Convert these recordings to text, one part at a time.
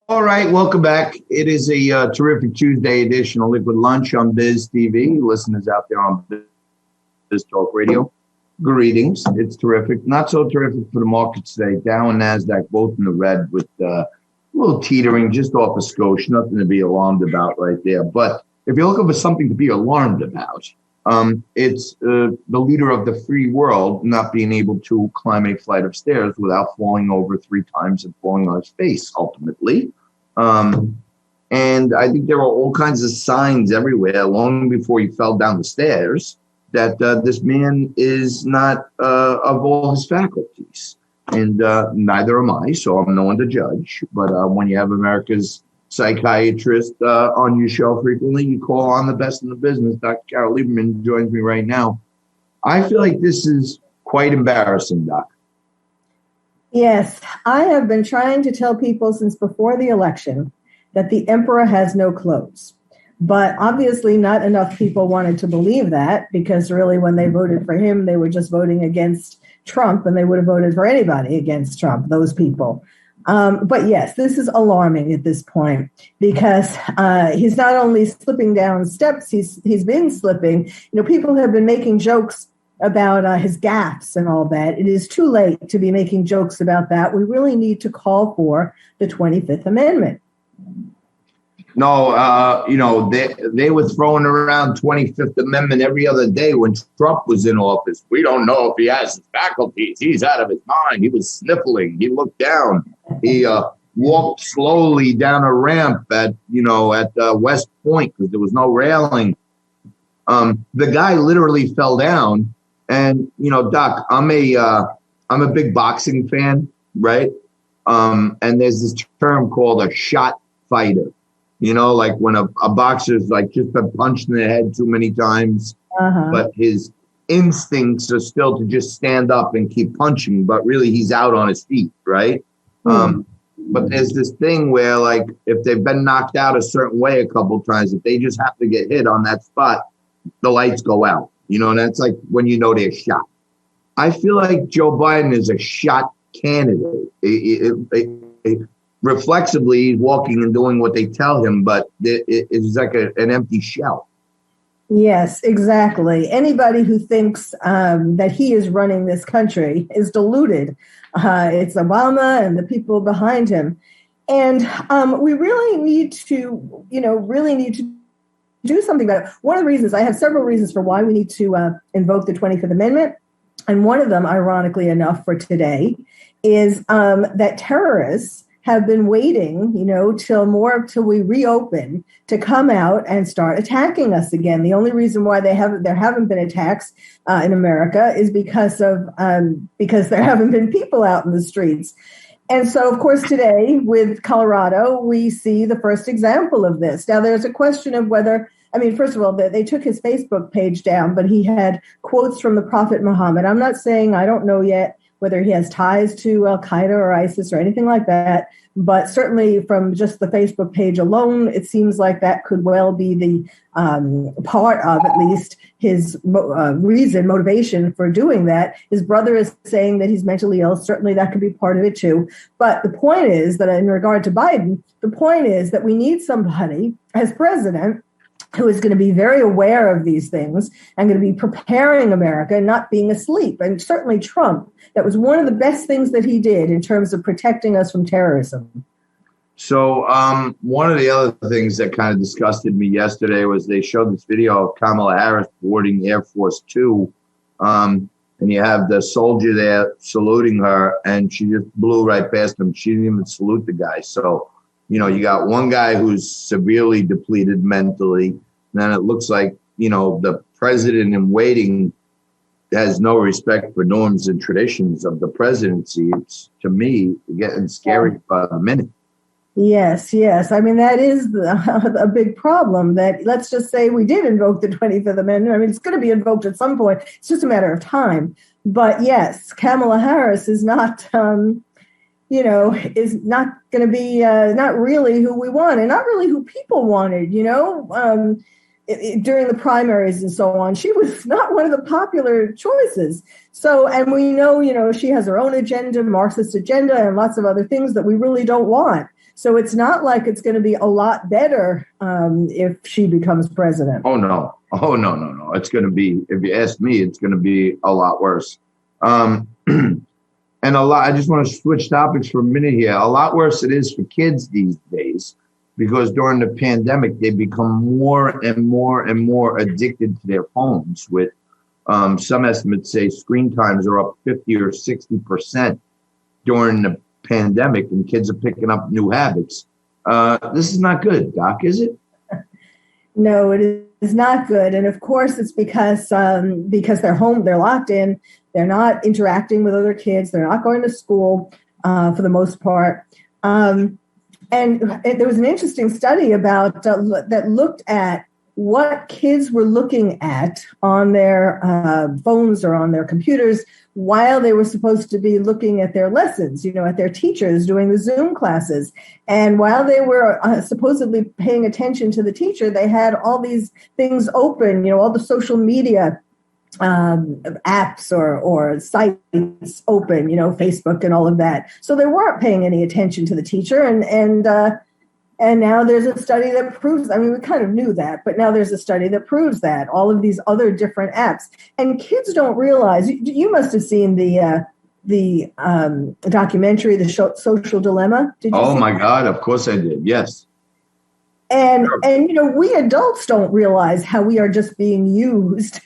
All right, welcome back. It is a terrific Tuesday edition of Liquid Lunch on Biz TV. Listeners out there on Biz Talk Radio, greetings. It's terrific. Not so terrific for the markets today. Dow and NASDAQ both in the red with a little teetering just off a skosh. Nothing to be alarmed about right there. But if you're looking for something to be alarmed about, it's the leader of the free world not being able to climb a flight of stairs without falling over 3 times and falling on his face, ultimately. And I think there were all kinds of signs everywhere long before he fell down the stairs that this man is not of all his faculties. And neither am I, so I'm no one to judge. But when you have America's psychiatrist on your show frequently, you call on the best in the business. Dr. Carole Lieberman joins me right now. I feel like this is quite embarrassing, Doc. Yes, I have been trying to tell people since before the election that the emperor has no clothes. But obviously not enough people wanted to believe that, because really when they voted for him, they were just voting against Trump, and they would have voted for anybody against Trump, those people. But yes, this is alarming at this point, because he's not only slipping down steps, he's been slipping. You know, people have been making jokes about his gaffes and all that. It is too late to be making jokes about that. We really need to call for the 25th Amendment. No, they were throwing around 25th Amendment every other day when Trump was in office. We don't know if he has his faculties. He's out of his mind. He was sniffling. He looked down. He walked slowly down a ramp at West Point because there was no railing. The guy literally fell down. And, Doc, I'm a big boxing fan, right? And there's this term called a shot fighter. Like when a boxer's like just been punched in the head too many times, but his instincts are still to just stand up and keep punching, but really he's out on his feet, right? But there's this thing where, like, if they've been knocked out a certain way a couple times, if they just have to get hit on that spot, the lights go out. And that's like when they're shot. I feel like Joe Biden is a shot candidate. Reflexively, he's walking and doing what they tell him, but it's like an empty shell. Yes, exactly. Anybody who thinks that he is running this country is deluded. It's Obama and the people behind him. And we really need to do something about it. One of the reasons, I have several reasons for why we need to invoke the 25th Amendment. And one of them, ironically enough, for today is that terrorists have been waiting, till we reopen to come out and start attacking us again. The only reason why there haven't been attacks in America is because there haven't been people out in the streets. And so, of course, today with Colorado, we see the first example of this. Now, there's a question of whether, first of all, they took his Facebook page down, but he had quotes from the Prophet Muhammad. I'm not saying, I don't know yet whether he has ties to Al-Qaeda or ISIS or anything like that, but certainly from just the Facebook page alone, it seems like that could well be the part of, at least, his motivation for doing that. His brother is saying that he's mentally ill. Certainly that could be part of it too. But the point is that in regard to Biden, the point is that we need somebody as president who is going to be very aware of these things and going to be preparing America and not being asleep. And certainly Trump, that was one of the best things that he did in terms of protecting us from terrorism. So one of the other things that kind of disgusted me yesterday was they showed this video of Kamala Harris boarding Air Force Two, and you have the soldier there saluting her, and she just blew right past him. She didn't even salute the guy. So, you got one guy who's severely depleted mentally, and then it looks like, the president in waiting has no respect for norms and traditions of the presidency. It's, to me, getting scary by the minute. Yes. That is a big problem. That, let's just say we did invoke the 25th Amendment. It's going to be invoked at some point. It's just a matter of time. But yes, Kamala Harris is not, is not going to be not really who we want, and not really who people wanted, during the primaries and so on. She was not one of the popular choices. So, and we know, she has her own agenda, Marxist agenda, and lots of other things that we really don't want. So it's not like it's going to be a lot better if she becomes president. Oh, no. Oh, no, no, no. It's going to be, if you ask me, it's going to be a lot worse. And I just want to switch topics for a minute here. A lot worse it is for kids these days, because during the pandemic, they become more and more and more addicted to their phones. With some estimates say screen times are up 50 or 60% during the pandemic, and kids are picking up new habits. This is not good, Doc, is it? No, it is not good. And of course, it's because they're home, they're locked in, they're not interacting with other kids, they're not going to school for the most part. And there was an interesting study about that looked at what kids were looking at on their phones or on their computers while they were supposed to be looking at their lessons, at their teachers doing the Zoom classes. And while they were supposedly paying attention to the teacher, they had all these things open, all the social media apps or sites open, Facebook and all of that. So they weren't paying any attention to the teacher. And now there's a study that proves, we kind of knew that, but now there's a study that proves that, all of these other different apps. And kids don't realize, you must have seen the documentary, The Social Dilemma. Did you see my that? God, of course I did, yes. And we adults don't realize how we are just being used,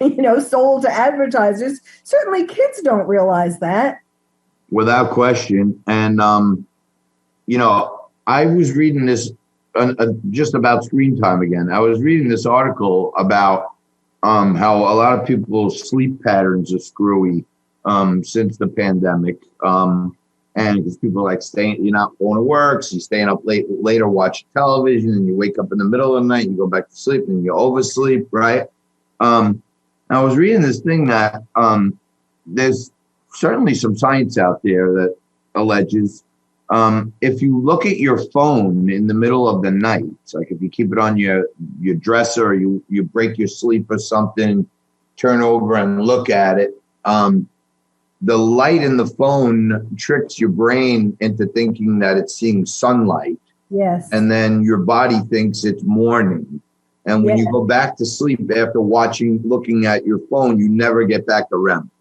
sold to advertisers. Certainly kids don't realize that. Without question. And, I was reading this just about screen time again. I was reading this article about how a lot of people's sleep patterns are screwy since the pandemic. And because people like you're not going to work, so you're staying up later watching television, and you wake up in the middle of the night, you go back to sleep, and you oversleep, right? I was reading this thing that there's certainly some science out there that alleges if you look at your phone in the middle of the night, like if you keep it on your dresser, or you break your sleep or something, turn over and look at it, the light in the phone tricks your brain into thinking that it's seeing sunlight. Yes. And then your body thinks it's morning. And when you go back to sleep after looking at your phone, you never get back to REM.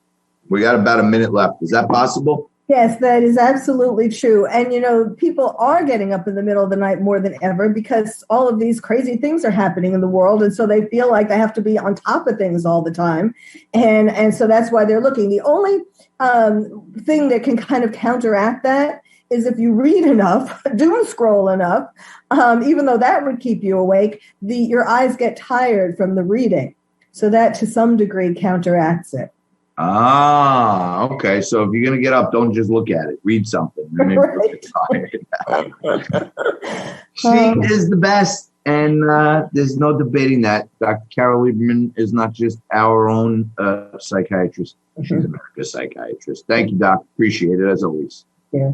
We got about a minute left. Is that possible? Yes, that is absolutely true. And, people are getting up in the middle of the night more than ever because all of these crazy things are happening in the world. And so they feel like they have to be on top of things all the time. And so that's why they're looking. The only thing that can kind of counteract that is if you read enough, doom scroll enough, even though that would keep you awake, your eyes get tired from the reading. So that to some degree counteracts it. Ah, okay. So if you're going to get up, don't just look at it. Read something. Maybe She is the best, and there's no debating that. Dr. Carole Lieberman is not just our own psychiatrist. She's America's psychiatrist. Thank you, Doc. Appreciate it, as always. Yeah.